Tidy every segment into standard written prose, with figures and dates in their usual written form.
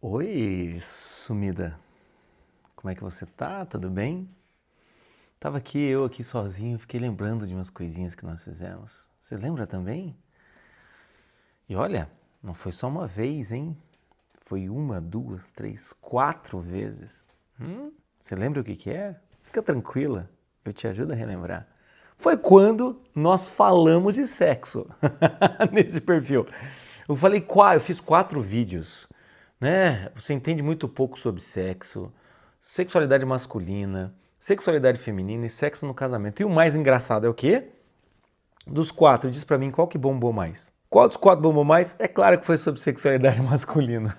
Oi, sumida. Como é que você tá? Tudo bem? Tava eu aqui sozinho, fiquei lembrando de umas coisinhas que nós fizemos. Você lembra também? E olha, não foi só uma vez, hein? Foi uma, duas, três, quatro vezes. Você lembra o que que é? Fica tranquila, eu te ajudo a relembrar. Foi quando nós falamos de sexo nesse perfil. Eu fiz 4 vídeos, né? Você entende muito pouco sobre sexo, sexualidade masculina, sexualidade feminina e sexo no casamento. E o mais engraçado é o quê? Dos 4, diz pra mim qual que bombou mais. Qual dos 4 bombou mais? É claro que foi sobre sexualidade masculina.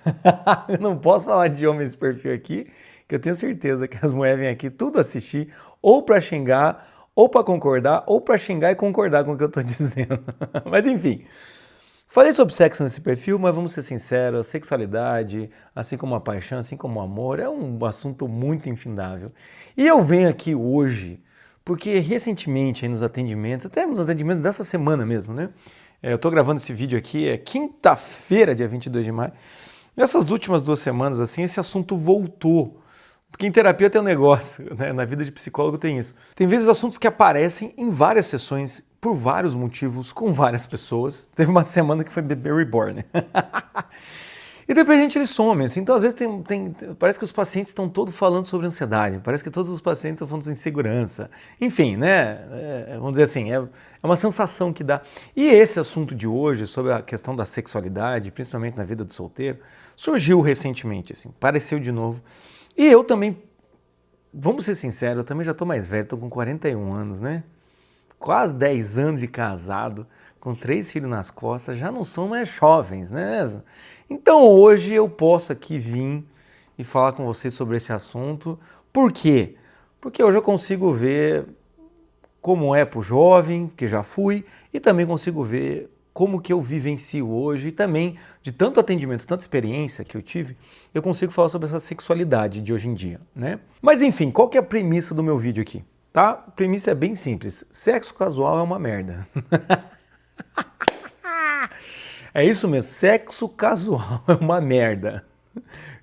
Eu não posso falar de homem nesse perfil aqui, que eu tenho certeza que as mulheres vêm aqui tudo assistir, ou pra xingar, ou pra concordar, ou pra xingar e concordar com o que eu tô dizendo. Mas enfim, falei sobre sexo nesse perfil, mas vamos ser sinceros, a sexualidade, assim como a paixão, assim como o amor, é um assunto muito infindável. E eu venho aqui hoje, porque recentemente aí nos atendimentos, até nos atendimentos dessa semana mesmo, né? Eu tô gravando esse vídeo aqui, é quinta-feira, dia 22 de maio. Nessas últimas 2 semanas, assim, esse assunto voltou. Porque em terapia tem um negócio, né? Na vida de psicólogo tem isso. Tem vezes assuntos que aparecem em várias sessões, por vários motivos, com várias pessoas. Teve uma semana que foi bebê reborn. E de repente eles somem, assim. Então às vezes parece que os pacientes estão todos falando sobre ansiedade, parece que todos os pacientes estão falando de insegurança. Enfim, né? Vamos dizer assim, é uma sensação que dá. E esse assunto de hoje, sobre a questão da sexualidade, principalmente na vida do solteiro, surgiu recentemente, assim, apareceu de novo. E eu também, vamos ser sinceros, eu também já estou mais velho, estou com 41 anos, né? Quase 10 anos de casado, com 3 filhos nas costas, já não são mais jovens, né? Então hoje eu posso aqui vir e falar com vocês sobre esse assunto. Por quê? Porque hoje eu consigo ver como é para o jovem, que já fui, e também consigo ver como que eu vivencio hoje e também de tanto atendimento, tanta experiência que eu tive, eu consigo falar sobre essa sexualidade de hoje em dia, né? Mas enfim, qual que é a premissa do meu vídeo aqui? Tá? A premissa é bem simples. Sexo casual é uma merda. É isso mesmo, sexo casual é uma merda.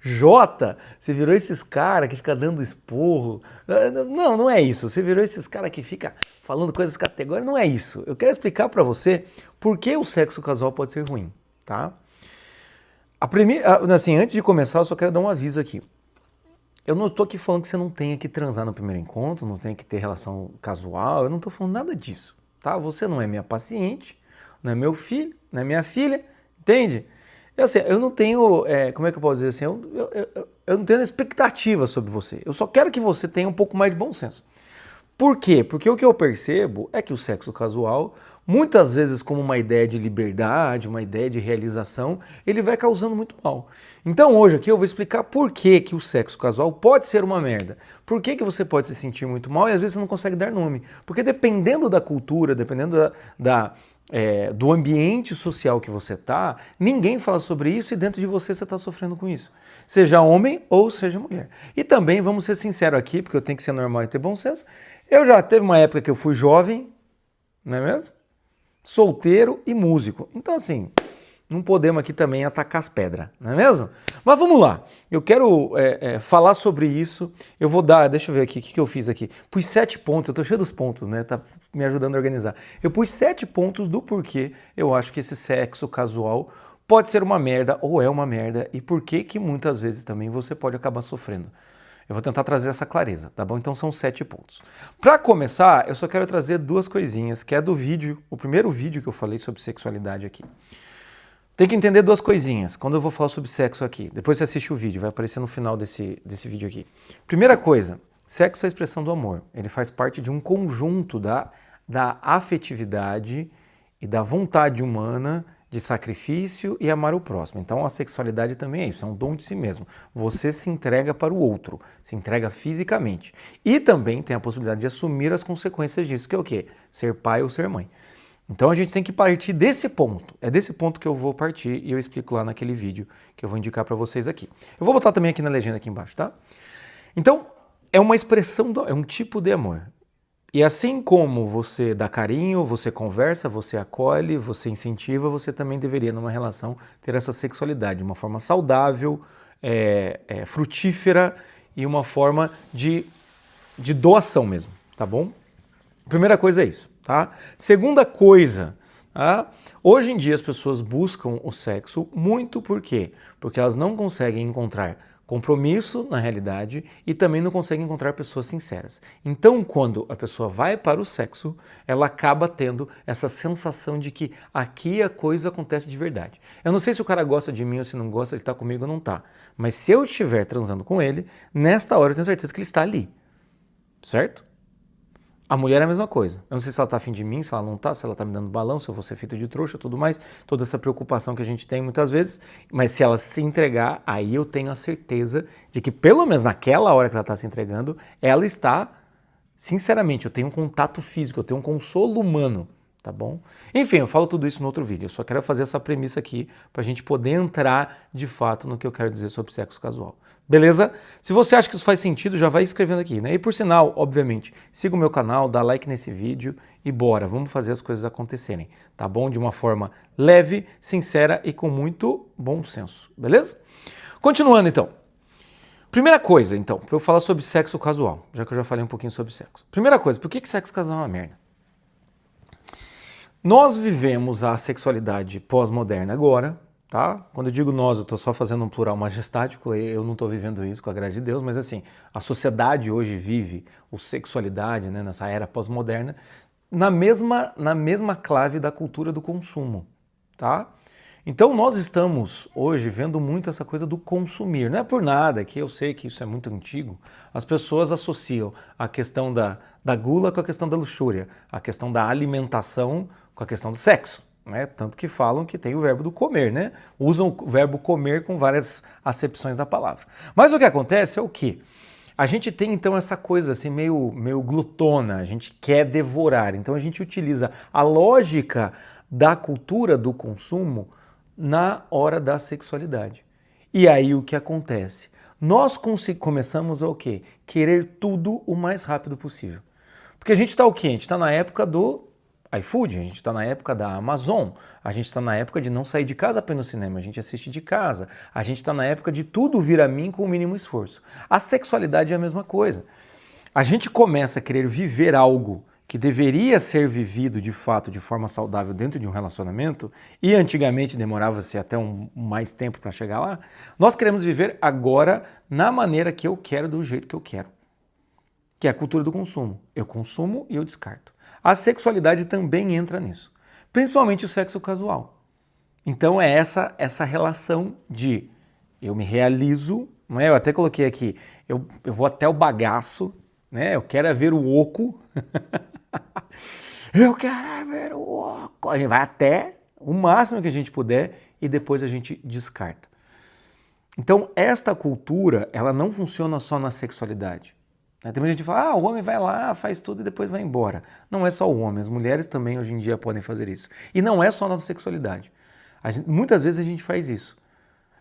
Jota, você virou esses caras que fica dando esporro. Não, não é isso. Você virou esses caras que fica falando coisas categóricas. Não é isso. Eu quero explicar pra você por que o sexo casual pode ser ruim, tá? Assim, antes de começar, eu só quero dar um aviso aqui. Eu não estou aqui falando que você não tenha que transar no primeiro encontro, não tenha que ter relação casual. Eu não estou falando nada disso, tá? Você não é minha paciente, não é meu filho, não é minha filha, entende? Eu não tenho, como é que eu posso dizer assim? Eu não tenho expectativa sobre você. Eu só quero que você tenha um pouco mais de bom senso. Por quê? Porque o que eu percebo é que o sexo casual, muitas vezes como uma ideia de liberdade, uma ideia de realização, ele vai causando muito mal. Então hoje aqui eu vou explicar por que, que o sexo casual pode ser uma merda. Por que, que você pode se sentir muito mal e às vezes você não consegue dar nome. Porque dependendo da cultura, dependendo do ambiente social que você está, ninguém fala sobre isso e dentro de você está sofrendo com isso. Seja homem ou seja mulher. E também, vamos ser sinceros aqui, porque eu tenho que ser normal e ter bom senso, eu já teve uma época que eu fui jovem, não é mesmo? Solteiro e músico. Então assim, não podemos aqui também atacar as pedras, não é mesmo? Mas vamos lá, eu quero falar sobre isso, eu vou dar, deixa eu ver aqui, o que eu fiz aqui? Pus 7 pontos, eu tô cheio dos pontos, né? Tá me ajudando a organizar. Eu pus 7 pontos do porquê eu acho que esse sexo casual pode ser uma merda ou é uma merda e por que que muitas vezes também você pode acabar sofrendo. Eu vou tentar trazer essa clareza, tá bom? Então são 7 pontos. Para começar, eu só quero trazer 2 coisinhas, que é do vídeo, o primeiro vídeo que eu falei sobre sexualidade aqui. Tem que entender 2 coisinhas quando eu vou falar sobre sexo aqui. Depois você assiste o vídeo, vai aparecer no final desse vídeo aqui. Primeira coisa, sexo é a expressão do amor. Ele faz parte de um conjunto da afetividade e da vontade humana de sacrifício e amar o próximo. Então a sexualidade também é isso, é um dom de si mesmo. Você se entrega para o outro, se entrega fisicamente. E também tem a possibilidade de assumir as consequências disso, que é o quê? Ser pai ou ser mãe. Então a gente tem que partir desse ponto. É desse ponto que eu vou partir e eu explico lá naquele vídeo que eu vou indicar para vocês aqui. Eu vou botar também aqui na legenda aqui embaixo, tá? Então, é uma expressão, é um tipo de amor. E assim como você dá carinho, você conversa, você acolhe, você incentiva, você também deveria, numa relação, ter essa sexualidade de uma forma saudável, frutífera e uma forma de doação mesmo, tá bom? Primeira coisa é isso, tá? Segunda coisa, tá? Hoje em dia as pessoas buscam o sexo muito por quê? Porque elas não conseguem encontrar compromisso na realidade e também não conseguem encontrar pessoas sinceras. Então, quando a pessoa vai para o sexo, ela acaba tendo essa sensação de que aqui a coisa acontece de verdade. Eu não sei se o cara gosta de mim ou se não gosta, ele tá comigo ou não tá. Mas se eu estiver transando com ele, nesta hora eu tenho certeza que ele está ali. Certo? A mulher é a mesma coisa. Eu não sei se ela tá afim de mim, se ela não tá, se ela tá me dando balão, se eu vou ser feito de trouxa, tudo mais. Toda essa preocupação que a gente tem muitas vezes. Mas se ela se entregar, aí eu tenho a certeza de que pelo menos naquela hora que ela tá se entregando, ela está, sinceramente, eu tenho um contato físico, eu tenho um consolo humano, tá bom? Enfim, eu falo tudo isso no outro vídeo. Eu só quero fazer essa premissa aqui pra gente poder entrar de fato no que eu quero dizer sobre sexo casual. Beleza? Se você acha que isso faz sentido, já vai escrevendo aqui, né? E por sinal, obviamente, siga o meu canal, dá like nesse vídeo e bora, vamos fazer as coisas acontecerem, tá bom? De uma forma leve, sincera e com muito bom senso, beleza? Continuando então. Primeira coisa, então, para eu falar sobre sexo casual, já que eu já falei um pouquinho sobre sexo. Primeira coisa, por que sexo casual é uma merda? Nós vivemos a sexualidade pós-moderna agora, tá? Quando eu digo nós, eu estou só fazendo um plural majestático, eu não estou vivendo isso, com a graça de Deus, mas assim, a sociedade hoje vive a sexualidade, né, nessa era pós-moderna, na mesma clave da cultura do consumo, tá? Então nós estamos hoje vendo muito essa coisa do consumir. Não é por nada que eu sei que isso é muito antigo. As pessoas associam a questão da gula com a questão da luxúria, a questão da alimentação com a questão do sexo. Né? Tanto que falam que tem o verbo do comer, né? Usam o verbo comer com várias acepções da palavra. Mas o que acontece é o quê? A gente tem então essa coisa assim meio glutona, a gente quer devorar. Então a gente utiliza a lógica da cultura do consumo na hora da sexualidade. E aí o que acontece? Nós começamos a o quê? Querer tudo o mais rápido possível. Porque a gente está o quê? A gente está na época do iFood, a gente está na época da Amazon, a gente está na época de não sair de casa para ir no cinema, a gente assiste de casa, a gente está na época de tudo vir a mim com o mínimo esforço. A sexualidade é a mesma coisa. A gente começa a querer viver algo que deveria ser vivido de fato de forma saudável dentro de um relacionamento, e antigamente demorava-se até mais tempo para chegar lá, nós queremos viver agora na maneira que eu quero, do jeito que eu quero. Que é a cultura do consumo. Eu consumo e eu descarto. A sexualidade também entra nisso, principalmente o sexo casual. Então é essa relação de eu me realizo, não é? Eu até coloquei aqui, eu vou até o bagaço, né? Eu quero ver o oco. Eu quero ver o oco. A gente vai até o máximo que a gente puder e depois a gente descarta. Então esta cultura, ela não funciona só na sexualidade. Tem muita gente que fala, o homem vai lá, faz tudo e depois vai embora. Não é só o homem, as mulheres também hoje em dia podem fazer isso. E não é só na sexualidade. Muitas vezes a gente faz isso.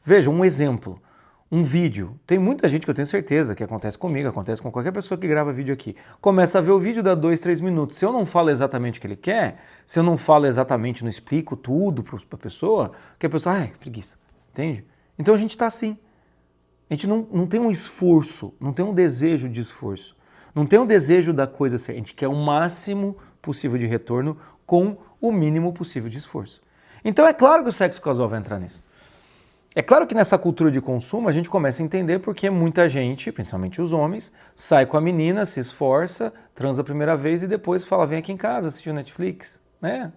Veja, um exemplo, um vídeo. Tem muita gente que eu tenho certeza que acontece comigo, acontece com qualquer pessoa que grava vídeo aqui. Começa a ver o vídeo, dá 2, 3 minutos. Se eu não falo exatamente o que ele quer, se eu não falo exatamente, não explico tudo para a pessoa, que a pessoa, que preguiça, entende? Então a gente está assim. A gente não tem um esforço, não tem um desejo de esforço, não tem um desejo da coisa ser. A gente quer o máximo possível de retorno com o mínimo possível de esforço. Então é claro que o sexo casual vai entrar nisso. É claro que nessa cultura de consumo a gente começa a entender porque muita gente, principalmente os homens, sai com a menina, se esforça, transa a primeira vez e depois fala, vem aqui em casa assistir o Netflix, né?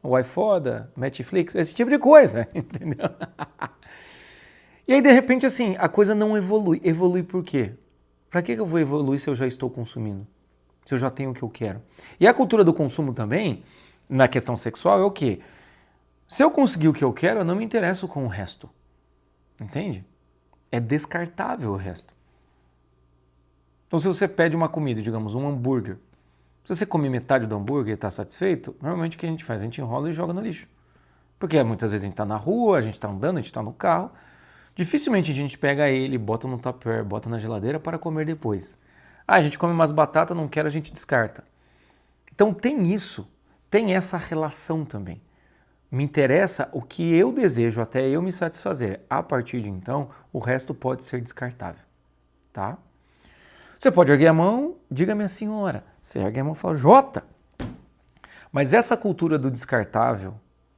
O iFoda, Netflix, esse tipo de coisa, entendeu? E aí, de repente, assim, a coisa não evolui. Evolui por quê? Para que eu vou evoluir se eu já estou consumindo? Se eu já tenho o que eu quero? E a cultura do consumo também, na questão sexual, é o quê? Se eu conseguir o que eu quero, eu não me interesso com o resto. Entende? É descartável o resto. Então, se você pede uma comida, digamos, um hambúrguer, se você comer metade do hambúrguer e está satisfeito, normalmente o que a gente faz? A gente enrola e joga no lixo. Porque muitas vezes a gente está na rua, a gente está andando, a gente está no carro. Dificilmente a gente pega ele, bota no tupperware, bota na geladeira para comer depois. A gente come umas batatas, não quer, a gente descarta. Então tem isso, tem essa relação também. Me interessa o que eu desejo até eu me satisfazer. A partir de então, o resto pode ser descartável, tá? Você pode erguer a mão, diga minha senhora. Você ergue a mão e fala, Jota. Mas essa cultura do descartável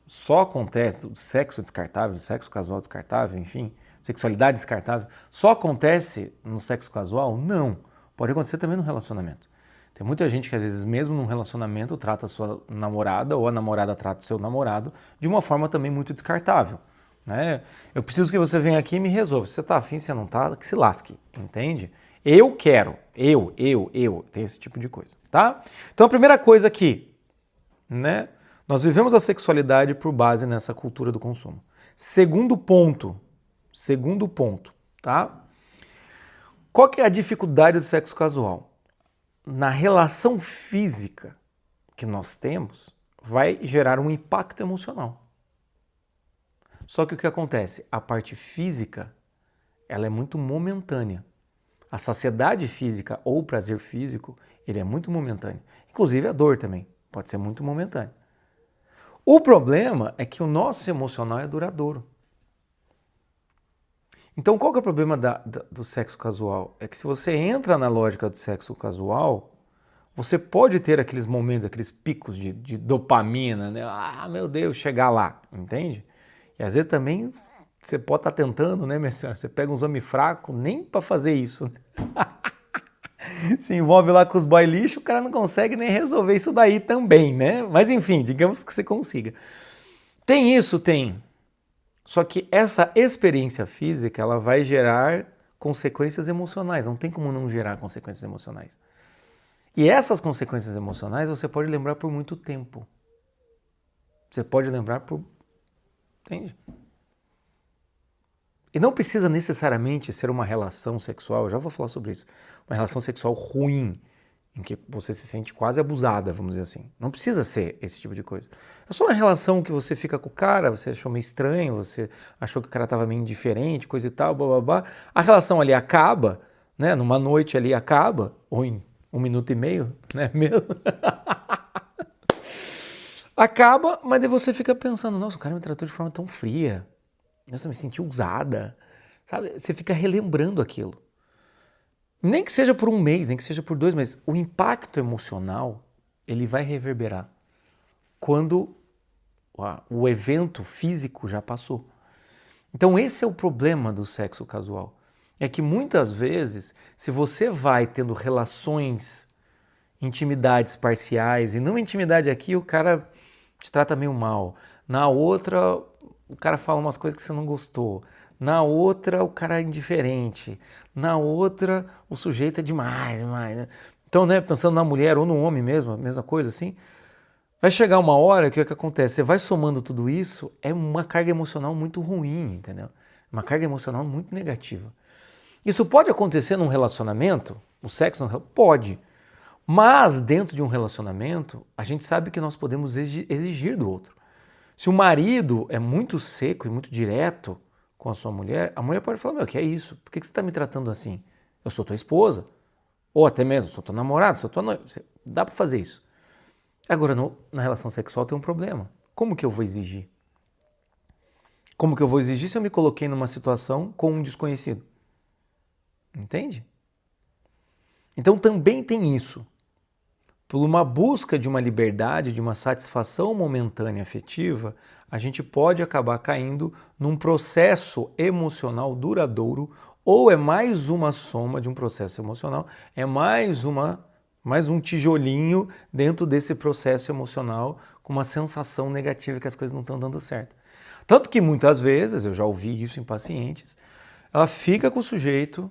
só acontece, do sexo descartável, do sexo casual descartável, enfim, sexualidade descartável, só acontece no sexo casual? Não. Pode acontecer também no relacionamento. Tem muita gente que às vezes mesmo num relacionamento trata a sua namorada ou a namorada trata o seu namorado de uma forma também muito descartável. Né? Eu preciso que você venha aqui e me resolva. Se você tá afim, se você não tá, que se lasque, entende? Eu quero, tem esse tipo de coisa, tá? Então a primeira coisa aqui, né? Nós vivemos a sexualidade por base nessa cultura do consumo. Segundo ponto, tá? Qual que é a dificuldade do sexo casual? Na relação física que nós temos, vai gerar um impacto emocional. Só que o que acontece? A parte física, ela é muito momentânea. A saciedade física ou o prazer físico, ele é muito momentâneo. Inclusive a dor também, pode ser muito momentânea. O problema é que o nosso emocional é duradouro. Então qual que é o problema do sexo casual? É que se você entra na lógica do sexo casual, você pode ter aqueles momentos, aqueles picos de dopamina, né? Ah, meu Deus, chegar lá, entende? E às vezes também você pode estar tentando, né, minha senhora? Você pega uns homens fracos, nem para fazer isso. Se envolve lá com os boy lixo, o cara não consegue nem resolver isso daí também, né? Mas enfim, digamos que você consiga. Tem isso? Tem. Só que essa experiência física, ela vai gerar consequências emocionais. Não tem como não gerar consequências emocionais. E essas consequências emocionais você pode lembrar por muito tempo. Você pode lembrar por... Entende? E não precisa necessariamente ser uma relação sexual, eu já vou falar sobre isso, uma relação sexual ruim, em que você se sente quase abusada, vamos dizer assim. Não precisa ser esse tipo de coisa. É só uma relação que você fica com o cara, você achou meio estranho, você achou que o cara estava meio indiferente, coisa e tal, blá blá blá. A relação ali acaba, né? Numa noite ali acaba, ou em 1 minuto e meio, né mesmo? Acaba, mas daí você fica pensando, nossa, o cara me tratou de forma tão fria. Nossa, eu me senti usada, sabe? Você fica relembrando aquilo. Nem que seja por 1 mês, nem que seja por 2 meses. O impacto emocional, ele vai reverberar quando o evento físico já passou. Então esse é o problema do sexo casual. É que muitas vezes, se você vai tendo relações, intimidades parciais, e numa intimidade aqui o cara te trata meio mal, na outra o cara fala umas coisas que você não gostou. Na outra, o cara é indiferente. Na outra, o sujeito é demais. Né? Então, né, pensando na mulher ou no homem mesmo, a mesma coisa assim, vai chegar uma hora que o que acontece? Você vai somando tudo isso, é uma carga emocional muito ruim, entendeu? Uma carga emocional muito negativa. Isso pode acontecer num relacionamento, o sexo pode, mas dentro de um relacionamento, a gente sabe que nós podemos exigir do outro. Se o marido é muito seco e muito direto com a sua mulher, a mulher pode falar, meu, que é isso? Por que você está me tratando assim? Eu sou tua esposa. Ou até mesmo, sou tua namorada, sou tua noiva. Dá para fazer isso. Agora, na relação sexual tem um problema. Como que eu vou exigir? Como que eu vou exigir se eu me coloquei numa situação com um desconhecido? Entende? Então também tem isso. Por uma busca de uma liberdade, de uma satisfação momentânea afetiva, a gente pode acabar caindo num processo emocional duradouro, ou é mais uma soma de um processo emocional, é mais um tijolinho dentro desse processo emocional com uma sensação negativa que as coisas não estão dando certo. Tanto que muitas vezes, eu já ouvi isso em pacientes, ela fica com o sujeito,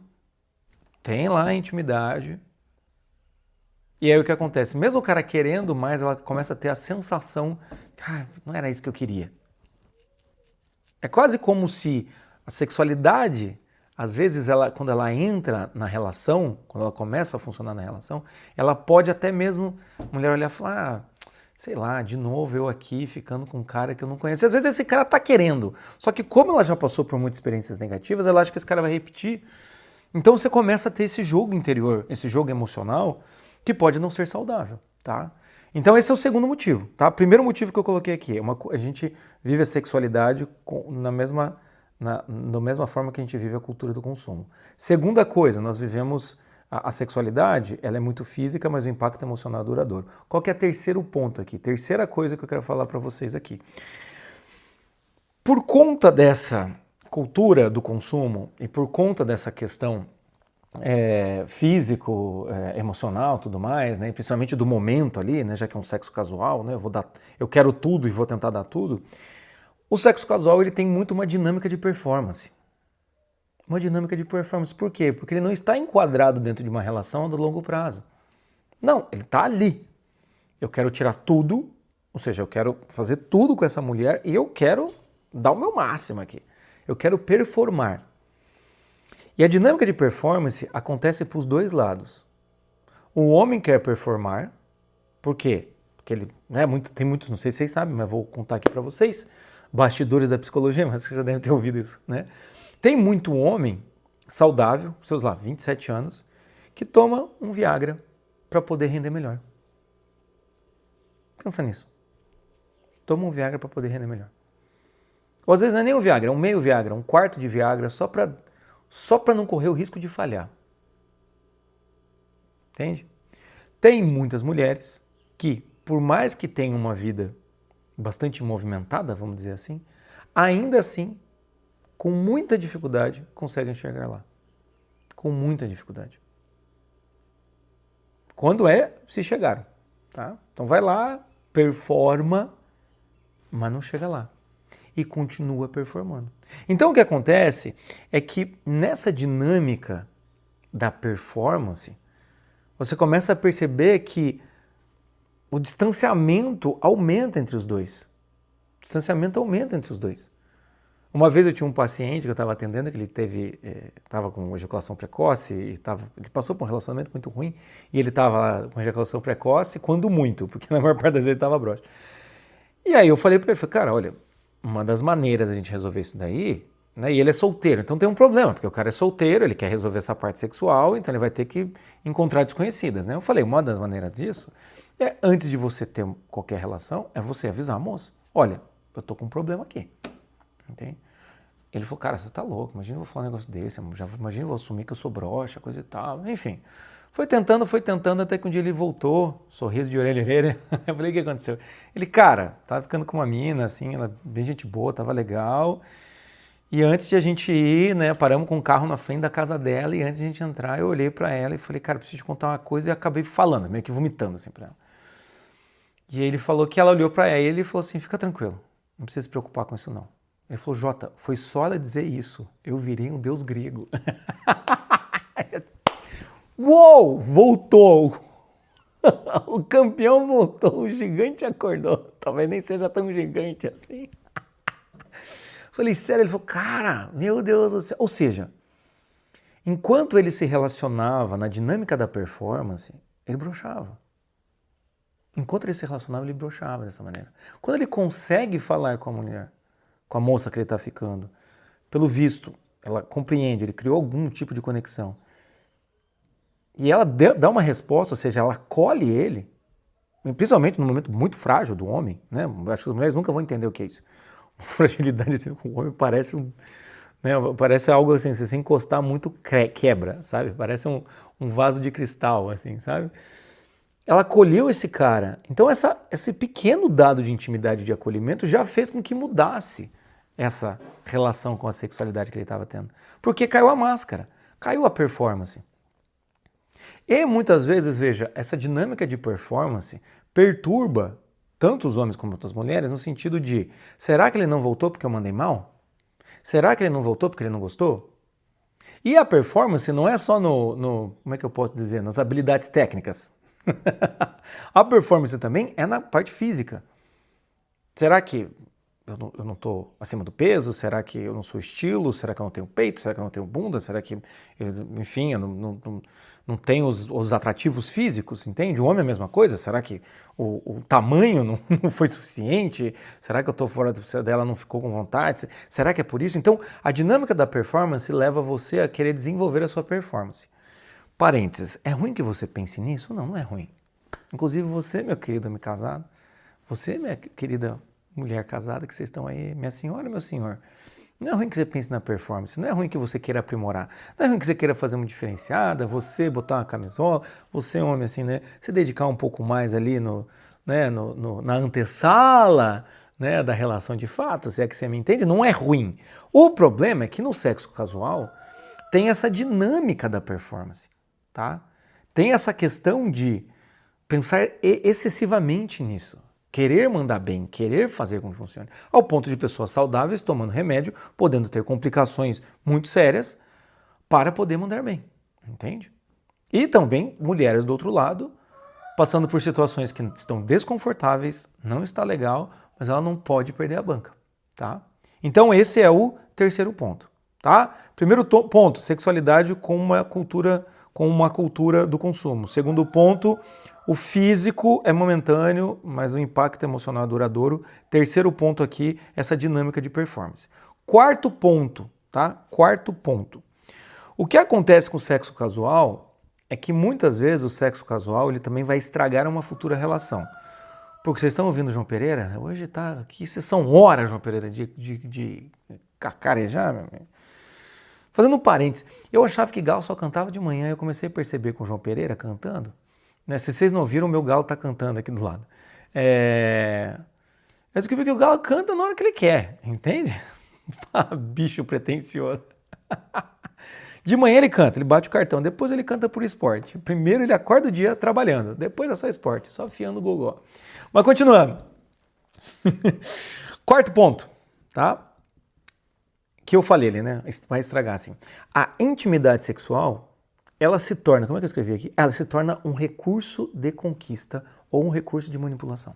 tem lá a intimidade, e aí o que acontece? Mesmo o cara querendo mais, ela começa a ter a sensação, cara, não era isso que eu queria. É quase como se a sexualidade, às vezes, quando ela entra na relação, quando ela começa a funcionar na relação, ela pode até mesmo, a mulher olhar e falar, sei lá, de novo eu aqui ficando com um cara que eu não conheço. Às vezes esse cara tá querendo, só que como ela já passou por muitas experiências negativas, ela acha que esse cara vai repetir. Então você começa a ter esse jogo interior, esse jogo emocional, que pode não ser saudável, tá? Então esse é o segundo motivo, tá? Primeiro motivo que eu coloquei aqui, a gente vive a sexualidade da mesma forma que a gente vive a cultura do consumo. Segunda coisa, nós vivemos a sexualidade, ela é muito física, mas o impacto emocional é duradouro. Qual que é o terceiro ponto aqui? Terceira coisa que eu quero falar para vocês aqui. Por conta dessa cultura do consumo e por conta dessa questão físico, emocional, tudo mais, né? Principalmente do momento ali, né? Já que é um sexo casual, né? Eu quero tudo e vou tentar dar tudo. O sexo casual ele tem muito uma dinâmica de performance. Uma dinâmica de performance. Por quê? Porque ele não está enquadrado dentro de uma relação a longo prazo. Não, ele está ali. Eu quero tirar tudo, ou seja, eu quero fazer tudo com essa mulher e eu quero dar o meu máximo aqui. Eu quero performar. E a dinâmica de performance acontece para os dois lados. O homem quer performar, por quê? Porque ele, né, tem muitos, não sei se vocês sabem, mas vou contar aqui para vocês, bastidores da psicologia, mas você já deve ter ouvido isso, né? Tem muito homem saudável, seus lá, 27 anos, que toma um Viagra para poder render melhor. Pensa nisso. Toma um Viagra para poder render melhor. Ou às vezes não é nem um Viagra, é um meio Viagra, um quarto de Viagra, só para não correr o risco de falhar. Entende? Tem muitas mulheres que, por mais que tenham uma vida bastante movimentada, vamos dizer assim, ainda assim, com muita dificuldade, conseguem chegar lá. Com muita dificuldade. Quando se chegaram. Tá? Então vai lá, performa, mas não chega lá. E continua performando. Então o que acontece é que nessa dinâmica da performance, você começa a perceber que o distanciamento aumenta entre os dois. O distanciamento aumenta entre os dois. Uma vez eu tinha um paciente que eu estava atendendo, que ele estava com ejaculação precoce, ele passou por um relacionamento muito ruim, e ele estava com ejaculação precoce, quando muito, porque na maior parte das vezes ele estava broxa. E aí eu falei para ele, cara, olha, uma das maneiras a gente resolver isso daí, né, e ele é solteiro, então tem um problema, porque o cara é solteiro, ele quer resolver essa parte sexual, então ele vai ter que encontrar desconhecidas, né? Eu falei, uma das maneiras disso antes de você ter qualquer relação, é você avisar a moça, olha, eu tô com um problema aqui. Entende? Ele falou, cara, você tá louco, imagina eu vou falar um negócio desse, imagina eu vou assumir que eu sou broxa, coisa e tal, enfim. Foi tentando, até que um dia ele voltou, sorriso de orelha a orelha. Eu falei, o que aconteceu? Ele, cara, tava ficando com uma mina, assim, ela bem gente boa, tava legal. E antes de a gente ir, né, paramos com um carro na frente da casa dela e antes de a gente entrar, eu olhei pra ela e falei, cara, preciso te contar uma coisa e acabei falando, meio que vomitando assim pra ela. E aí ele falou que ela olhou pra ele e falou assim, fica tranquilo, não precisa se preocupar com isso não. Ele falou, Jota, foi só ela dizer isso, eu virei um deus grego. Uou, voltou! O campeão voltou, o gigante acordou. Talvez nem seja tão gigante assim. Falei, sério? Ele falou, cara, meu Deus do céu. Ou seja, enquanto ele se relacionava na dinâmica da performance, ele broxava. Enquanto ele se relacionava, ele broxava dessa maneira. Quando ele consegue falar com a mulher, com a moça que ele está ficando, pelo visto, ela compreende, ele criou algum tipo de conexão. E ela dá uma resposta, ou seja, ela acolhe ele, principalmente no momento muito frágil do homem, né? Acho que as mulheres nunca vão entender o que é isso. Fragilidade assim, com o homem parece parece algo assim, se você encostar muito quebra, sabe? Parece um vaso de cristal, assim, sabe? Ela acolheu esse cara. Então esse pequeno dado de intimidade, de acolhimento, já fez com que mudasse essa relação com a sexualidade que ele estava tendo. Porque caiu a máscara, caiu a performance. E muitas vezes, veja, essa dinâmica de performance perturba tanto os homens como as mulheres no sentido de, será que ele não voltou porque eu mandei mal? Será que ele não voltou porque ele não gostou? E a performance não é só como é que eu posso dizer, nas habilidades técnicas. A performance também é na parte física. Será que eu não estou acima do peso? Será que eu não sou estilo? Será que eu não tenho peito? Será que eu não tenho bunda? Será que, enfim, eu não tenho os atrativos físicos, entende? O homem é a mesma coisa? Será que o tamanho não foi suficiente? Será que eu estou fora dela, não ficou com vontade? Será que é por isso? Então, a dinâmica da performance leva você a querer desenvolver a sua performance. Parênteses, é ruim que você pense nisso? Não, não é ruim. Inclusive você, meu querido homem casado, você, minha querida mulher casada, que vocês estão aí, minha senhora, meu senhor. Não é ruim que você pense na performance, não é ruim que você queira aprimorar, não é ruim que você queira fazer uma diferenciada, você botar uma camisola, você homem assim, né, se dedicar um pouco mais ali na antessala, né, da relação de fato, se é que você me entende, não é ruim. O problema é que no sexo casual tem essa dinâmica da performance, tá? Tem essa questão de pensar excessivamente nisso. Querer mandar bem, querer fazer com que funcione. Ao ponto de pessoas saudáveis tomando remédio, podendo ter complicações muito sérias para poder mandar bem. Entende? E também mulheres do outro lado, passando por situações que estão desconfortáveis, não está legal, mas ela não pode perder a banca. Tá? Então esse é o terceiro ponto. Tá? Primeiro ponto, sexualidade com uma cultura do consumo. Segundo ponto, o físico é momentâneo, mas o impacto emocional é duradouro. Terceiro ponto aqui, essa dinâmica de performance. Quarto ponto, tá? Quarto ponto. O que acontece com o sexo casual é que muitas vezes o sexo casual ele também vai estragar uma futura relação. Porque vocês estão ouvindo o João Pereira? Hoje tá aqui, são horas, João Pereira, de cacarejar, meu amigo. Fazendo um parênteses, eu achava que Gal só cantava de manhã, eu comecei a perceber com o João Pereira cantando. Né? Se vocês não viram, o meu galo tá cantando aqui do lado. Eu descobri que o galo canta na hora que ele quer, entende? Bicho pretencioso. De manhã ele canta, ele bate o cartão, depois ele canta por esporte. Primeiro ele acorda o dia trabalhando, depois é só esporte, só afiando o gogó. Mas continuando. Quarto ponto, tá? Que eu falei ali, né? Vai estragar assim. A intimidade sexual, ela se torna, como é que eu escrevi aqui? Ela se torna um recurso de conquista ou um recurso de manipulação.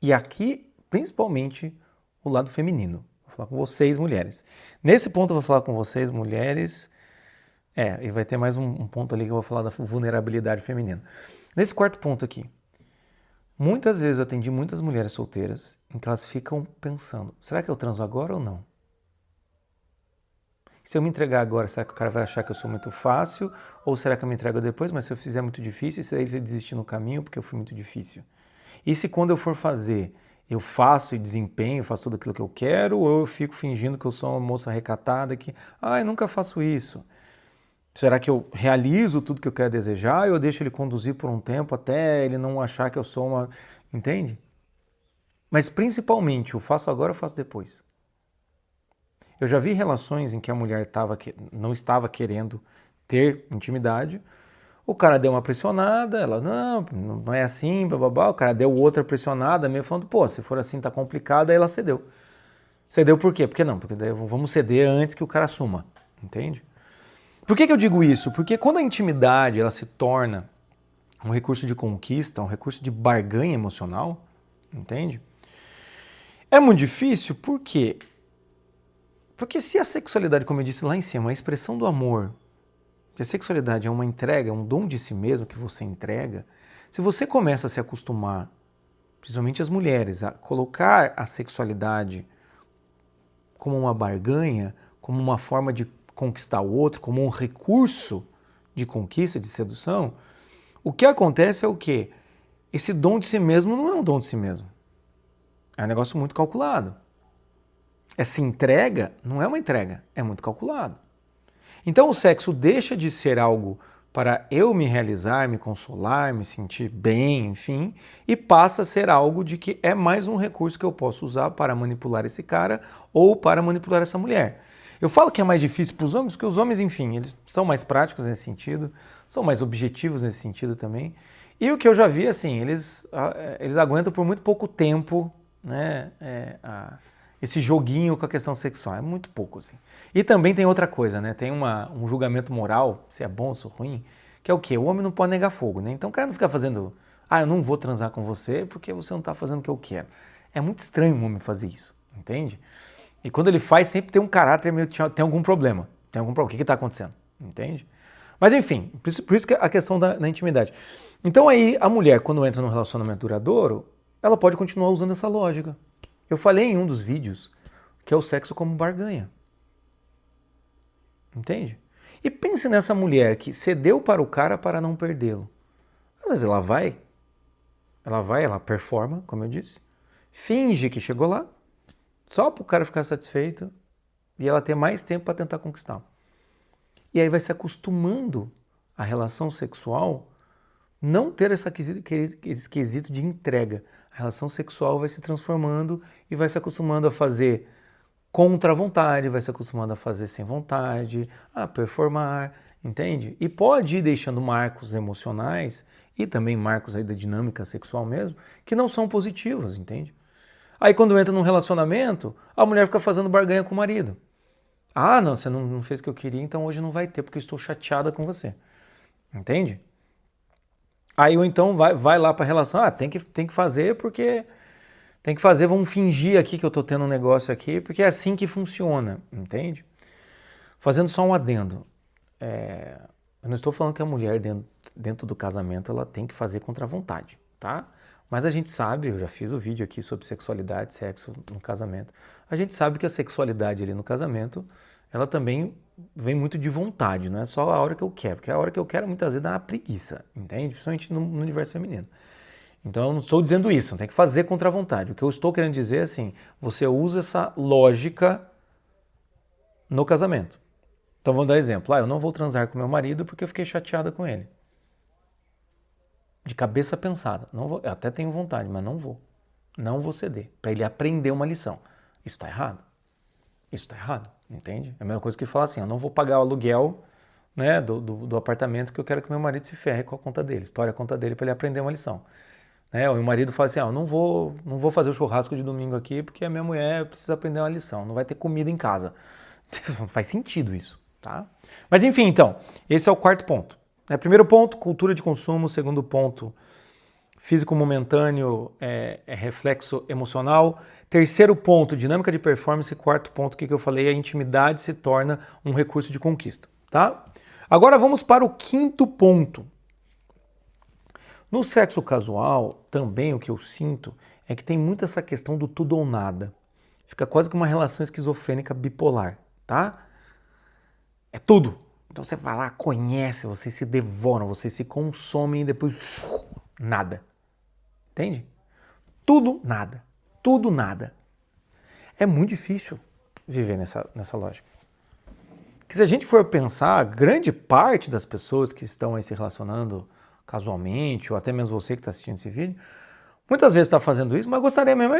E aqui, principalmente, o lado feminino. Vou falar com vocês, mulheres. Nesse ponto eu vou falar com vocês, mulheres. E vai ter mais um ponto ali que eu vou falar da vulnerabilidade feminina. Nesse quarto ponto aqui, muitas vezes eu atendi muitas mulheres solteiras em que elas ficam pensando, será que eu transo agora ou não? Se eu me entregar agora, será que o cara vai achar que eu sou muito fácil? Ou será que eu me entrego depois, mas se eu fizer muito difícil, se aí você desistir no caminho porque eu fui muito difícil? E se quando eu for fazer, eu faço e desempenho, faço tudo aquilo que eu quero, ou eu fico fingindo que eu sou uma moça recatada que, eu nunca faço isso? Será que eu realizo tudo que eu quero desejar ou eu deixo ele conduzir por um tempo até ele não achar que eu sou uma... Entende? Mas principalmente, eu faço agora ou faço depois? Eu já vi relações em que a mulher não estava querendo ter intimidade, o cara deu uma pressionada, ela, não é assim, bababá, o cara deu outra pressionada, meio falando, se for assim tá complicado, aí ela cedeu. Cedeu por quê? Porque daí vamos ceder antes que o cara assuma, entende? Por que eu digo isso? Porque quando a intimidade ela se torna um recurso de conquista, um recurso de barganha emocional, entende? É muito difícil, por quê? Porque se a sexualidade, como eu disse lá em cima, é a expressão do amor, se a sexualidade é uma entrega, é um dom de si mesmo que você entrega, se você começa a se acostumar, principalmente as mulheres, a colocar a sexualidade como uma barganha, como uma forma de conquistar o outro, como um recurso de conquista, de sedução, o que acontece é o quê? Esse dom de si mesmo não é um dom de si mesmo. É um negócio muito calculado. Essa entrega não é uma entrega, é muito calculado. Então o sexo deixa de ser algo para eu me realizar, me consolar, me sentir bem, enfim, e passa a ser algo de que é mais um recurso que eu posso usar para manipular esse cara ou para manipular essa mulher. Eu falo que é mais difícil para os homens, porque os homens, enfim, eles são mais práticos nesse sentido, são mais objetivos nesse sentido também. E o que eu já vi, assim, eles aguentam por muito pouco tempo, né, esse joguinho com a questão sexual, é muito pouco, assim. E também tem outra coisa, né, tem um julgamento moral, se é bom ou se é ruim, que é o quê? O homem não pode negar fogo, né? Então o cara não fica fazendo, eu não vou transar com você porque você não está fazendo o que eu quero. É muito estranho um homem fazer isso, entende? E quando ele faz, sempre tem um caráter meio, tem algum problema. O que está acontecendo? Entende? Mas enfim, por isso que a questão da intimidade. Então aí, a mulher, quando entra num relacionamento duradouro, ela pode continuar usando essa lógica. Eu falei em um dos vídeos que é o sexo como barganha. Entende? E pense nessa mulher que cedeu para o cara para não perdê-lo. Às vezes ela performa, como eu disse, finge que chegou lá, só para o cara ficar satisfeito e ela ter mais tempo para tentar conquistá-lo. E aí vai se acostumando a relação sexual não ter esse quesito de entrega. A relação sexual vai se transformando e vai se acostumando a fazer contra a vontade, vai se acostumando a fazer sem vontade, a performar, entende? E pode ir deixando marcos emocionais e também marcos aí da dinâmica sexual mesmo, que não são positivos, entende? Aí quando entra num relacionamento, a mulher fica fazendo barganha com o marido. Ah, não, você não fez o que eu queria, então hoje não vai ter, porque eu estou chateada com você. Entende? Aí ou então vai lá para a relação, tem que fazer porque... Tem que fazer, vamos fingir aqui que eu estou tendo um negócio aqui, porque é assim que funciona, entende? Fazendo só um adendo. Eu não estou falando que a mulher dentro do casamento ela tem que fazer contra a vontade, tá? Mas a gente sabe, eu já fiz o vídeo aqui sobre sexualidade, sexo no casamento. A gente sabe que a sexualidade ali no casamento, ela também vem muito de vontade, não é só a hora que eu quero, porque a hora que eu quero muitas vezes dá uma preguiça, entende? Principalmente no universo feminino. Então eu não estou dizendo isso, não tem que fazer contra a vontade. O que eu estou querendo dizer é assim, você usa essa lógica no casamento. Então vamos dar exemplo, eu não vou transar com meu marido porque eu fiquei chateada com ele. De cabeça pensada, não vou, eu até tenho vontade, mas não vou ceder, para ele aprender uma lição. Isso está errado. Isso está errado, entende? É a mesma coisa que falar assim, eu não vou pagar o aluguel, né, do apartamento que eu quero que meu marido se ferre com a conta dele, estoure a conta dele para ele aprender uma lição. O meu marido fala assim, eu não vou fazer o churrasco de domingo aqui porque a minha mulher precisa aprender uma lição, não vai ter comida em casa. Não faz sentido isso, tá? Mas enfim, então, esse é o quarto ponto. Primeiro ponto, cultura de consumo. Segundo ponto, físico momentâneo é reflexo emocional. Terceiro ponto, dinâmica de performance. Quarto ponto, o que eu falei, a intimidade se torna um recurso de conquista, tá? Agora vamos para o quinto ponto. No sexo casual, também o que eu sinto é que tem muito essa questão do tudo ou nada. Fica quase que uma relação esquizofrênica bipolar, tá? É tudo. Então você vai lá, conhece, vocês se devoram, vocês se consomem e depois nada. Entende? Tudo, nada. Tudo, nada. É muito difícil viver nessa lógica. Porque se a gente for pensar, grande parte das pessoas que estão aí se relacionando casualmente, ou até mesmo você que está assistindo esse vídeo, muitas vezes está fazendo isso, mas gostaria mesmo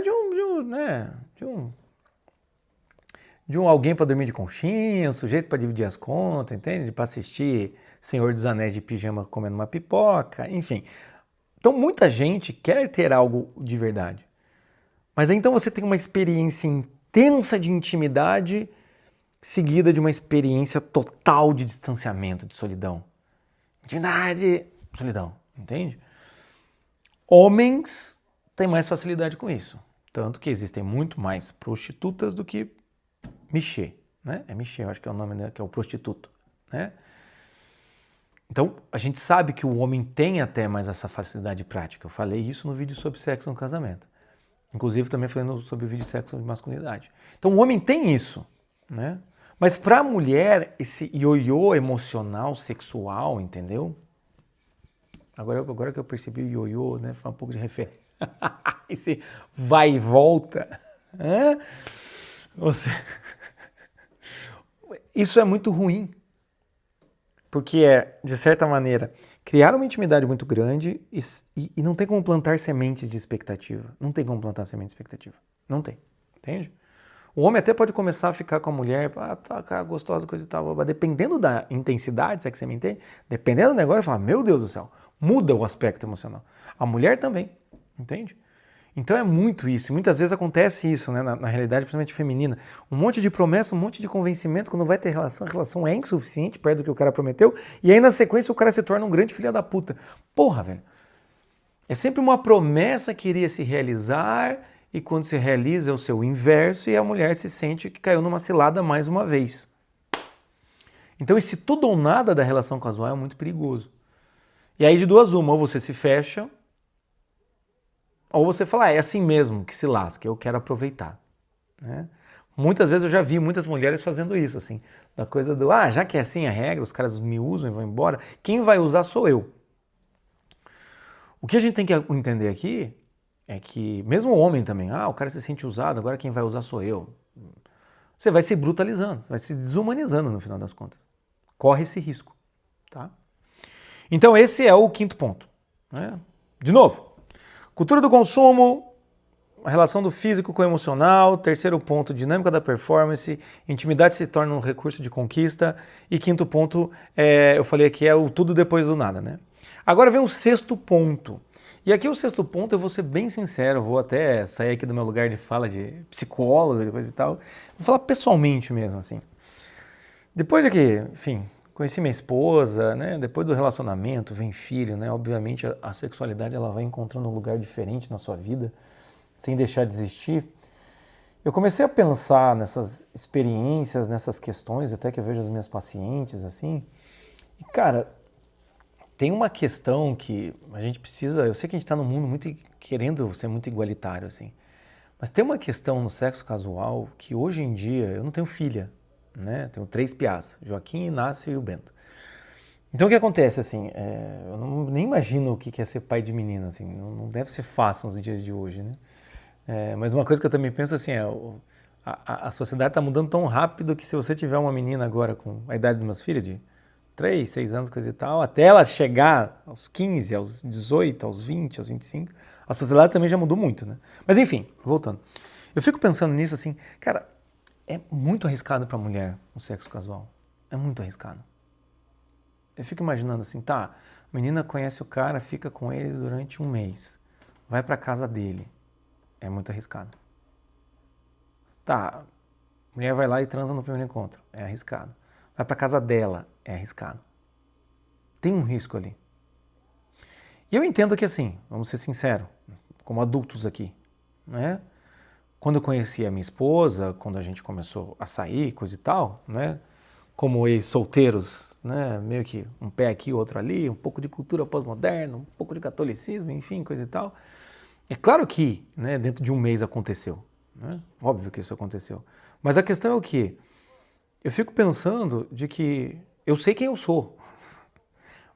de um alguém para dormir de conchinha, um sujeito para dividir as contas, entende? Para assistir Senhor dos Anéis de pijama comendo uma pipoca, enfim. Então muita gente quer ter algo de verdade. Mas aí, então você tem uma experiência intensa de intimidade seguida de uma experiência total de distanciamento, de solidão. Intimidade, solidão, entende? Homens têm mais facilidade com isso. Tanto que existem muito mais prostitutas do que michê, né? É michê, eu acho que é o nome, né? Que é o prostituto, né? Então, a gente sabe que o homem tem até mais essa facilidade prática. Eu falei isso no vídeo sobre sexo no casamento. Inclusive, também falei sobre o vídeo de sexo de masculinidade. Então, o homem tem isso, né? Mas para a mulher, esse ioiô emocional, sexual, entendeu? Agora que eu percebi o ioiô, né? Foi um pouco de referência. Esse vai e volta. Isso é muito ruim. Porque é, de certa maneira, criar uma intimidade muito grande e não tem como plantar sementes de expectativa. Não tem como plantar sementes de expectativa. Não tem. Entende? O homem até pode começar a ficar com a mulher, tá, cara, gostosa, coisa e tal, mas dependendo da intensidade, se é que você me entende, dependendo do negócio, fala, meu Deus do céu, muda o aspecto emocional. A mulher também, entende? Então é muito isso, e muitas vezes acontece isso, né, na realidade, principalmente feminina. Um monte de promessa, um monte de convencimento, quando vai ter relação, a relação é insuficiente perto do que o cara prometeu, e aí na sequência o cara se torna um grande filho da puta. Porra, velho. É sempre uma promessa que iria se realizar, e quando se realiza é o seu inverso, e a mulher se sente que caiu numa cilada mais uma vez. Então esse tudo ou nada da relação casual é muito perigoso. E aí de duas uma, ou você se fecha, ou você fala, é assim mesmo, que se lasque, eu quero aproveitar. Né? Muitas vezes eu já vi muitas mulheres fazendo isso, assim, da coisa do, já que é assim a regra, os caras me usam e vão embora, quem vai usar sou eu. O que a gente tem que entender aqui é que, mesmo o homem também, o cara se sente usado, agora quem vai usar sou eu. Você vai se brutalizando, vai se desumanizando no final das contas. Corre esse risco, tá? Então esse é o quinto ponto, né? De novo, cultura do consumo, a relação do físico com o emocional. Terceiro ponto, dinâmica da performance. Intimidade se torna um recurso de conquista. E quinto ponto, eu falei aqui, é o tudo depois do nada, né? Agora vem o sexto ponto. E aqui o sexto ponto, eu vou ser bem sincero, vou até sair aqui do meu lugar de fala de psicólogo e coisa e tal. Vou falar pessoalmente mesmo, assim. Depois de que, enfim, conheci minha esposa, né? Depois do relacionamento, vem filho, né? Obviamente a sexualidade ela vai encontrando um lugar diferente na sua vida, sem deixar de existir. Eu comecei a pensar nessas experiências, nessas questões, até que eu vejo as minhas pacientes, assim. E, cara, tem uma questão que a gente precisa... Eu sei que a gente está num mundo muito querendo ser muito igualitário, assim. Mas tem uma questão no sexo casual que hoje em dia... Eu não tenho filha, né? Tenho 3 piás, Joaquim, Inácio e o Bento. Então o que acontece, assim, eu nem imagino o que é ser pai de menina, assim, não deve ser fácil nos dias de hoje, né? Mas uma coisa que eu também penso, assim, a sociedade está mudando tão rápido que se você tiver uma menina agora com a idade dos meus filhos, de 3, 6 anos, coisa e tal, até ela chegar aos 15, aos 18, aos 20, aos 25, a sociedade também já mudou muito, né? Mas enfim, voltando. Eu fico pensando nisso, assim, cara, é muito arriscado para a mulher o sexo casual. É muito arriscado. Eu fico imaginando assim, tá, a menina conhece o cara, fica com ele durante um mês, vai para casa dele. É muito arriscado. Tá, a mulher vai lá e transa no primeiro encontro. É arriscado. Vai para casa dela. É arriscado. Tem um risco ali. E eu entendo que assim, vamos ser sinceros, como adultos aqui, né? Quando eu conheci a minha esposa, quando a gente começou a sair, coisa e tal, né? Como ex-solteiros, né? Meio que um pé aqui, outro ali, um pouco de cultura pós-moderna, um pouco de catolicismo, enfim, coisa e tal. É claro que, né, dentro de um mês aconteceu, né? Óbvio que isso aconteceu. Mas a questão é o quê? Eu fico pensando de que eu sei quem eu sou,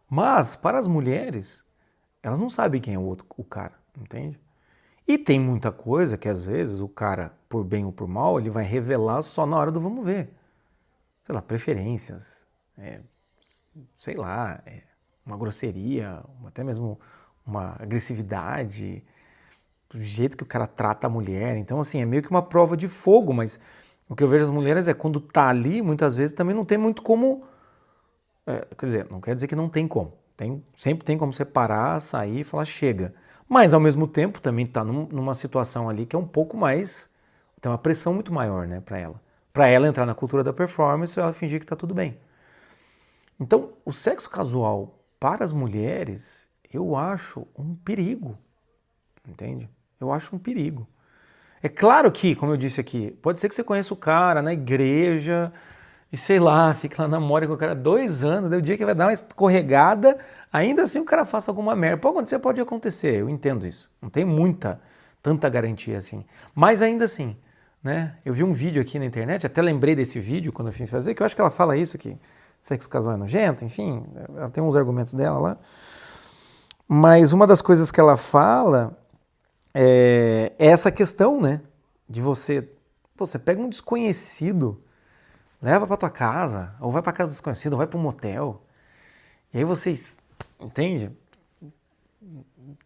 mas para as mulheres, elas não sabem quem é o cara, entende? E tem muita coisa que às vezes o cara, por bem ou por mal, ele vai revelar só na hora do vamos ver. Sei lá, preferências, sei lá, uma grosseria, até mesmo uma agressividade, do jeito que o cara trata a mulher. Então, assim, é meio que uma prova de fogo, mas o que eu vejo as mulheres é quando tá ali, muitas vezes também não tem muito como... quer dizer, não quer dizer que não tem como. Sempre tem como separar, sair e falar chega. Mas, ao mesmo tempo, também tá numa situação ali que é um pouco mais... Tem uma pressão muito maior, né, pra ela. Pra ela entrar na cultura da performance e ela fingir que tá tudo bem. Então, o sexo casual para as mulheres, eu acho um perigo. Entende? Eu acho um perigo. É claro que, como eu disse aqui, pode ser que você conheça o cara na igreja e sei lá, fique lá namora com o cara 2 anos, daí o dia que vai dar uma escorregada, ainda assim o cara faça alguma merda. Pode acontecer, eu entendo isso. Não tem tanta garantia assim. Mas ainda assim, né? Eu vi um vídeo aqui na internet, até lembrei desse vídeo quando eu fiz fazer, que eu acho que ela fala isso, que sexo casual é nojento, enfim, ela tem uns argumentos dela lá. Mas uma das coisas que ela fala é essa questão, né? De você pega um desconhecido, leva para tua casa, ou vai para casa do desconhecido, ou vai para um motel, e aí vocês, entende?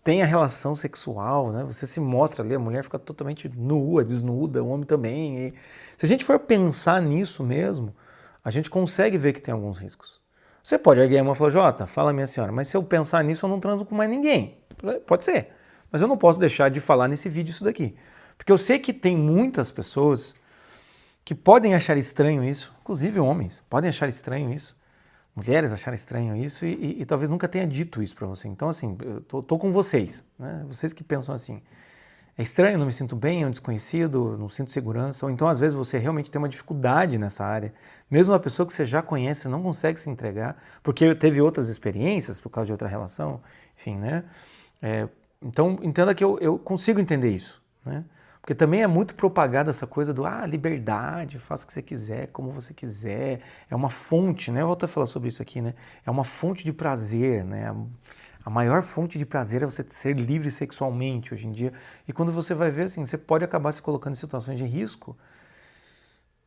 Tem a relação sexual, né? Você se mostra ali, a mulher fica totalmente nua, desnuda, o homem também. E se a gente for pensar nisso mesmo, a gente consegue ver que tem alguns riscos. Você pode erguer a mão e falar, Jota, fala minha senhora, mas se eu pensar nisso eu não transo com mais ninguém. Pode ser. Mas eu não posso deixar de falar nesse vídeo isso daqui. Porque eu sei que tem muitas pessoas que podem achar estranho isso, inclusive homens, podem achar estranho isso, mulheres acharem estranho isso e talvez nunca tenha dito isso para você. Então, assim, eu tô com vocês, né? Vocês que pensam assim, é estranho, não me sinto bem, é um desconhecido, não sinto segurança, ou então às vezes você realmente tem uma dificuldade nessa área, mesmo uma pessoa que você já conhece não consegue se entregar, porque teve outras experiências por causa de outra relação, enfim, né? Então, entenda que eu consigo entender isso, né? Porque também é muito propagada essa coisa do liberdade, faça o que você quiser, como você quiser, é uma fonte, né? Eu vou até falar sobre isso aqui, né? É uma fonte de prazer, né? A maior fonte de prazer é você ser livre sexualmente hoje em dia. E quando você vai ver, assim, você pode acabar se colocando em situações de risco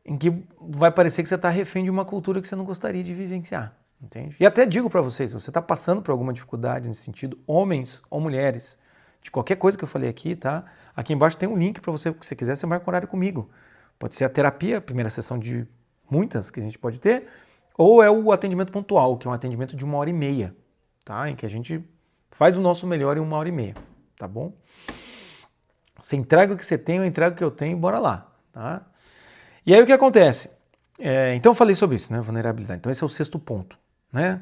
em que vai parecer que você está refém de uma cultura que você não gostaria de vivenciar, entende? E até digo para vocês, se você está passando por alguma dificuldade nesse sentido, homens ou mulheres, de qualquer coisa que eu falei aqui, tá? Aqui embaixo tem um link para você, se você quiser, você marca um horário comigo. Pode ser a terapia, a primeira sessão de muitas que a gente pode ter, ou é o atendimento pontual, que é um atendimento de 1h30, tá? Em que a gente faz o nosso melhor em 1h30, tá bom? Você entrega o que você tem, eu entrego o que eu tenho e bora lá, tá? E aí o que acontece? Então eu falei sobre isso, né? Vulnerabilidade. Então esse é o 6º ponto, né?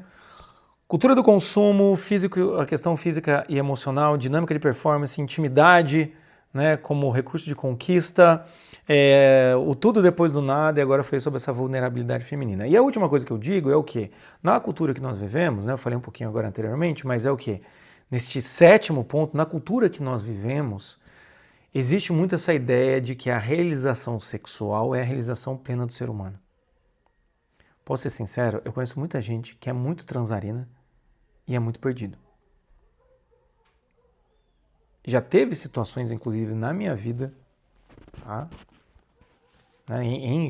Cultura do consumo, físico, a questão física e emocional, dinâmica de performance, intimidade, né? Como recurso de conquista, o tudo depois do nada, e agora eu falei sobre essa vulnerabilidade feminina. E a última coisa que eu digo é o quê? Na cultura que nós vivemos, né? Eu falei um pouquinho agora anteriormente, mas é o quê? Neste 7º ponto, na cultura que nós vivemos, existe muito essa ideia de que a realização sexual é a realização plena do ser humano. Posso ser sincero, eu conheço muita gente que é muito transarina e é muito perdido. Já teve situações, inclusive, na minha vida, tá?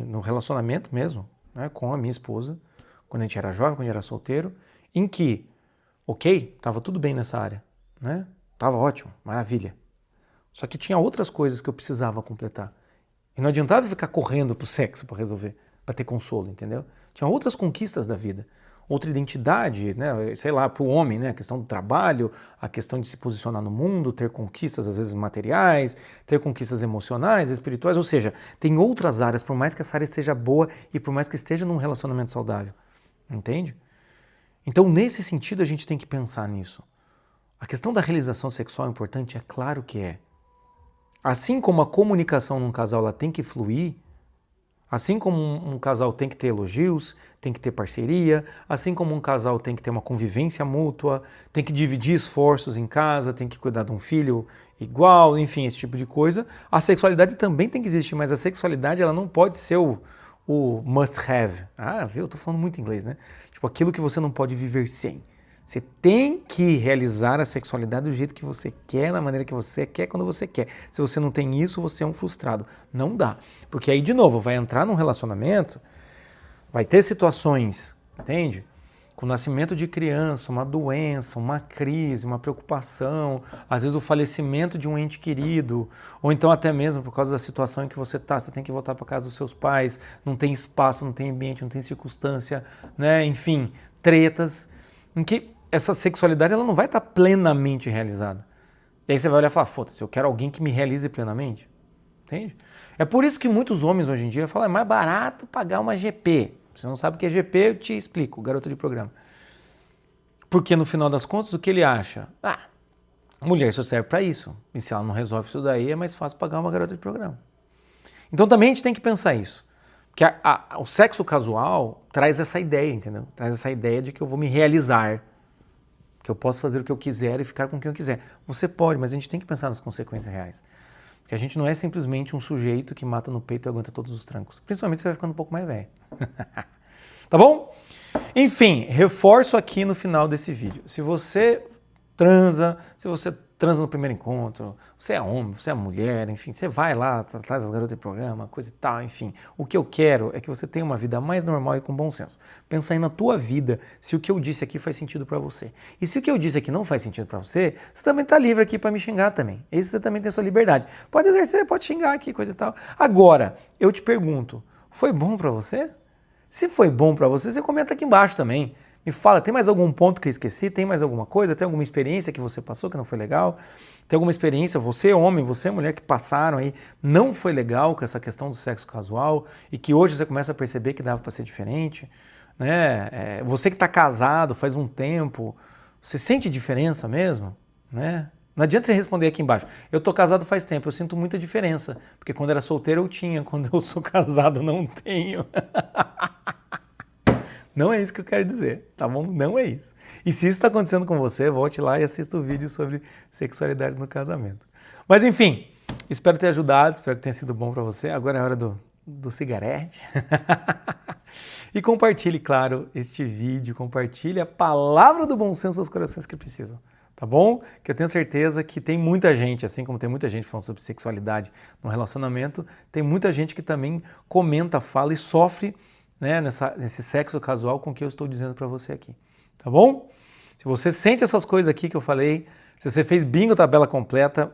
No relacionamento mesmo, né, com a minha esposa, quando a gente era jovem, quando a gente era solteiro, em que, ok, estava tudo bem nessa área, né? Tava ótimo, maravilha. Só que tinha outras coisas que eu precisava completar. E não adiantava ficar correndo pro sexo para resolver, para ter consolo, entendeu? Tinha outras conquistas da vida, outra identidade, né? Sei lá, pro homem, né? A questão do trabalho, a questão de se posicionar no mundo, ter conquistas às vezes materiais, ter conquistas emocionais, espirituais, ou seja, tem outras áreas, por mais que essa área esteja boa e por mais que esteja num relacionamento saudável, entende? Então, nesse sentido, a gente tem que pensar nisso. A questão da realização sexual é importante? É claro que é. Assim como a comunicação num casal ela tem que fluir, assim como um casal tem que ter elogios, tem que ter parceria, assim como um casal tem que ter uma convivência mútua, tem que dividir esforços em casa, tem que cuidar de um filho igual, enfim, esse tipo de coisa, a sexualidade também tem que existir, mas a sexualidade ela não pode ser o must have. Ah, viu? Eu tô falando muito inglês, né? Tipo, aquilo que você não pode viver sem. Você tem que realizar a sexualidade do jeito que você quer, na maneira que você quer, quando você quer. Se você não tem isso, você é um frustrado. Não dá. Porque aí, de novo, vai entrar num relacionamento, vai ter situações, entende? Com o nascimento de criança, uma doença, uma crise, uma preocupação, às vezes o falecimento de um ente querido, ou então até mesmo por causa da situação em que você está, você tem que voltar para casa dos seus pais, não tem espaço, não tem ambiente, não tem circunstância, né? Enfim, tretas, em que essa sexualidade ela não vai estar plenamente realizada. E aí você vai olhar e falar, foda-se, eu quero alguém que me realize plenamente. Entende? É por isso que muitos homens hoje em dia falam, é mais barato pagar uma GP. Você não sabe o que é GP, eu te explico, garoto de programa. Porque no final das contas, o que ele acha? Ah, a mulher só serve para isso. E se ela não resolve isso daí, é mais fácil pagar uma garota de programa. Então também a gente tem que pensar isso. Porque o sexo casual traz essa ideia, entendeu? Traz essa ideia de que eu vou me realizar, que eu posso fazer o que eu quiser e ficar com quem eu quiser. Você pode, mas a gente tem que pensar nas consequências reais. Porque a gente não é simplesmente um sujeito que mata no peito e aguenta todos os trancos. Principalmente se você vai ficando um pouco mais velho. Tá bom? Enfim, reforço aqui no final desse vídeo. Se você transa no primeiro encontro, você é homem, você é mulher, enfim, você vai lá, traz as garotas de programa, coisa e tal, enfim. O que eu quero é que você tenha uma vida mais normal e com bom senso. Pensa aí na tua vida, se o que eu disse aqui faz sentido pra você. E se o que eu disse aqui não faz sentido pra você, você também tá livre aqui pra me xingar também. Esse você também tem a sua liberdade. Pode exercer, pode xingar aqui, coisa e tal. Agora, eu te pergunto, foi bom pra você? Se foi bom pra você, você comenta aqui embaixo também. Me fala, tem mais algum ponto que eu esqueci? Tem mais alguma coisa? Tem alguma experiência que você passou que não foi legal? Tem alguma experiência, você homem, você mulher, que passaram aí, não foi legal com essa questão do sexo casual e que hoje você começa a perceber que dava para ser diferente? Né? Você que está casado faz um tempo, você sente diferença mesmo? Né? Não adianta você responder aqui embaixo. Eu tô casado faz tempo, eu sinto muita diferença. Porque quando era solteiro eu tinha, quando eu sou casado não tenho. Não é isso que eu quero dizer, tá bom? Não é isso. E se isso está acontecendo com você, volte lá e assista o vídeo sobre sexualidade no casamento. Mas enfim, espero ter ajudado, espero que tenha sido bom para você. Agora é hora do cigarete. E compartilhe, claro, este vídeo, compartilhe a palavra do bom senso aos corações que precisam. tá bom? Que eu tenho certeza que tem muita gente, assim como tem muita gente falando sobre sexualidade no relacionamento, tem muita gente que também comenta, fala e sofre, né, nesse sexo casual com o que eu estou dizendo para você aqui, tá bom? Se você sente essas coisas aqui que eu falei, se você fez bingo tabela completa,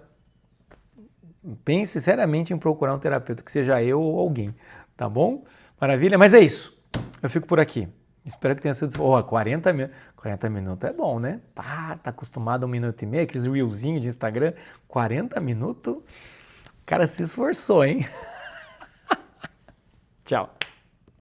pense seriamente em procurar um terapeuta, que seja eu ou alguém, tá bom? Maravilha? Mas é isso. Eu fico por aqui. Espero que tenha sido... 40 minutos é bom, né? Tá acostumado a 1 minuto e meio, aqueles reelzinhos de Instagram. 40 minutos? O cara se esforçou, hein? Tchau.